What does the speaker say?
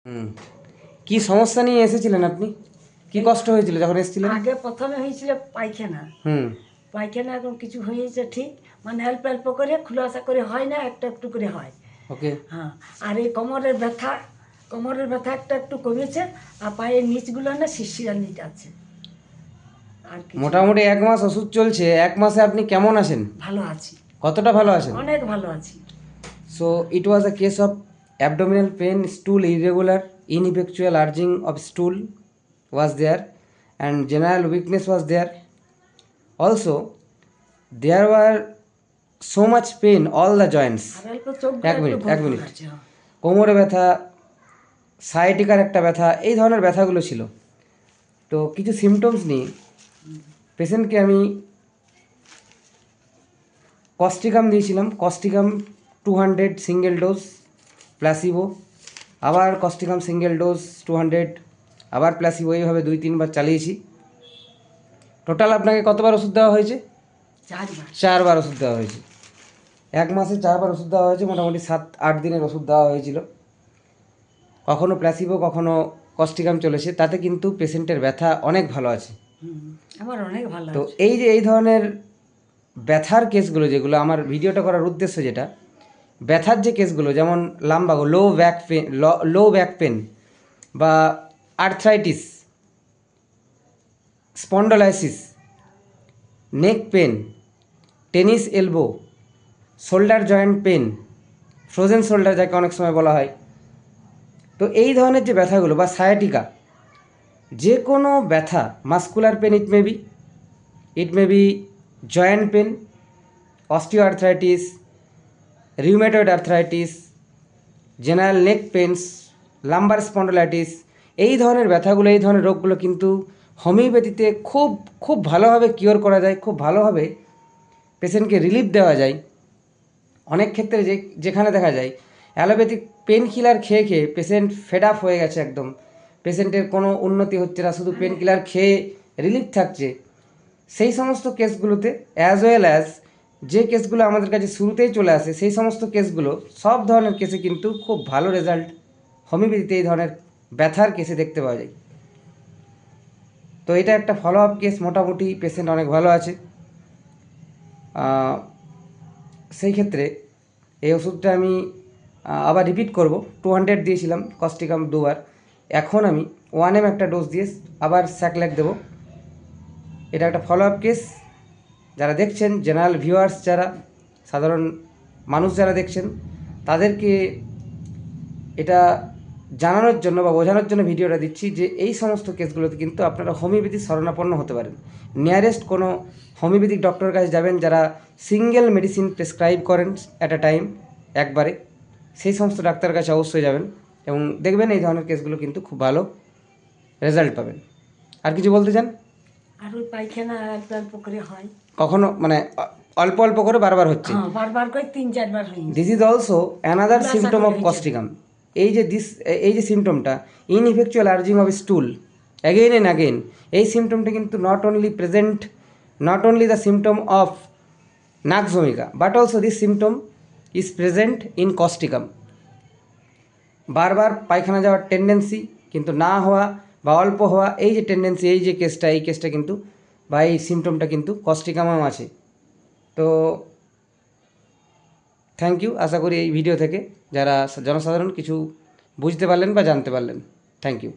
হুম। কি সমস্যা নিয়ে এসেছিলেন আপনি? কি কষ্ট হয়েছিল যখন এসেছিলেন? আগে প্রথমে হয়েছিল পায়খানা। হুম। পায়খানা এখন কিছু হয়েছে ঠিক, মানে অল্প অল্প করে খুলাসা করে হয় না, একটু একটু করে হয়। ওকে। হ্যাঁ। আর এই কোমরের ব্যথা একটা একটু কমেছে। আর পায়ের নিচগুলো না শিরশিরানিটা আছে, আর কিছু না। মোটামুটি 1 মাস ওষুধ চলছে। 1 মাসে আপনি কেমন আছেন? ভালো আছি, কতটা ভালো আছেন? অনেক ভালো আছি। So it was a case of abdominal pain, stool irregular, ineffectual urging of stool was there, and general weakness was there. Also, there were so much pain all the joints. আর অল্প চোখগুলো এক একটু মিনিট ভরপুর minute আছে। হ্যাঁ। কোমরে ব্যথা, সায়াটিকার একটা ব্যথা, এই ধরনের ব্যথাগুলো ছিল। তো কিছু সিমটমস নিয়ে পেশেন্টকে আমি কস্টিকাম দিয়েছিলাম। কস্টিকাম 200 সিঙ্গেল ডোজ, প্লাসিবো, আবার কস্টিকাম সিঙ্গেল ডোজ 200, আবার প্লাসিবো, এইভাবে 2-3 বার চালিয়েছি। টোটাল আপনাকে কতবার ওষুধ দেওয়া হয়েছে? 4 বার। 4 বার ওষুধ দেওয়া হয়েছে। 1 মাসে 4 বার ওষুধ দেওয়া হয়েছে, মোটামুটি 7-8 দিনের ওষুধ দেওয়া হয়েছিল। কখনো প্লাসিবো, কখনো কস্টিকাম চলেছে, তাতে কিন্তু পেশেন্টের ব্যথা অনেক ভালো আছে। আমার অনেক ভালো তো আছে। এই যে এই ধরনের ব্যথার কেসগুলো, যেগুলো আমার ভিডিওটা করার উদ্দেশ্য, যেটা ব্যথার যে কেসগুলো, যেমন লাম্বাগো, লো ব্যাক পেন বা আর্থ্রাইটিস, স্পন্ডোলাইসিস, নেক pen, tennis elbow, shoulder joint pain, frozen shoulder যাকে অনেক সময় বলা হয়, তো এই ধরনের যে ব্যথাগুলো, বা সায়াটিকা, যে কোনো ব্যথা, muscular pain it may be joint pain, osteoarthritis, rheumatoid arthritis, general neck pains, lumbar spondylitis, এই ধরনের ব্যথাগুলো, এই ধরনের রোগগুলো কিন্তু হোমিওপ্যাথিতে খুব খুব ভালোভাবে কিওর করা যায়, খুব ভালোভাবে পেশেন্টকে রিলিফ দেওয়া যায়। অনেক ক্ষেত্রে যেখানে দেখা যায় অ্যালোপ্যাথিক পেন কিলার খেয়ে খেয়ে পেশেন্ট ফেড আপ হয়ে গেছে, একদম পেশেন্টের কোনো উন্নতি হচ্ছে না, শুধু পেন কিলার খেয়ে রিলিফ থাকছে, সেই সমস্ত কেসগুলোতে অ্যাজ ওয়েল অ্যাজ যে কেসগুলো আমাদের কাছে শুরুতেই চলে আসে, সেই সমস্ত কেসগুলো, সব ধরনের কেসে কিন্তু খুব ভালো রেজাল্ট হোমিওপ্যাথিতে এই ধরনের ব্যথার কেসে দেখতে পাওয়া যায়। তো এটা একটা ফলো আপ কেস, মোটামুটি পেশেন্ট অনেক ভালো আছে। সেই ক্ষেত্রে এই ওষুধটা আমি আবার রিপিট করব। 200 দিয়েছিলাম কস্টিকাম 2 বার, এখন আমি 1 ml একটা ডোজ দিয়ে আবার স্যাকল্যাক দেবো। এটা একটা ফলো আপ কেস। যারা দেখছেন, জেনারেল ভিউয়ার্স, যারা সাধারণ মানুষ যারা দেখছেন, তাদেরকে এটা জানানোর জন্য বা বোঝানোর জন্য ভিডিওটা দিচ্ছি যে এই সমস্ত কেসগুলোতে কিন্তু আপনারা হোমিওপ্যাথির শরণাপন্ন হতে পারেন। নিয়ারেস্ট কোনো হোমিওপ্যাথিক ডক্টরের কাছে যাবেন যারা সিঙ্গেল মেডিসিন প্রেসক্রাইব করেন অ্যাট আ টাইম, একবারে, সেই সমস্ত ডাক্তারের কাছে অবশ্যই যাবেন এবং দেখবেন এই ধরনের কেসগুলো কিন্তু খুব ভালো রেজাল্ট পাবেন। আর কিছু বলতে চান? আর ওই পায়খানা অল্প অল্প করে হয়। কখনো মানে অল্প অল্প করে বারবার হচ্ছে। হ্যাঁ, বারবার করে 3-4 বার হয়েছে। দিস ইজ অলসো অ্যানাদার খুলাসা সিমটম করে অফ হয়েছে। কস্টিকাম। এই যে সিমটমটা, ineffectual urging of stool again and again, এই সিমটমটা কিন্তু not only the symptom of নাকভূমিকা, but also this symptom is present in causticum. বারবার পায়খানা যাওয়ার টেন্ডেন্সি কিন্তু না হওয়া বা অল্প হওয়া, এই যে টেন্ডেন্সি, এই যে কেসটা কিন্তু, বা এই সিমটমটা কিন্তু কস্টিকামেও আছে। তো থ্যাংক ইউ। আশা করি এই ভিডিও থেকে যারা জনসাধারণ কিছু বুঝতে পারলেন বা জানতে পারলেন। Thank you.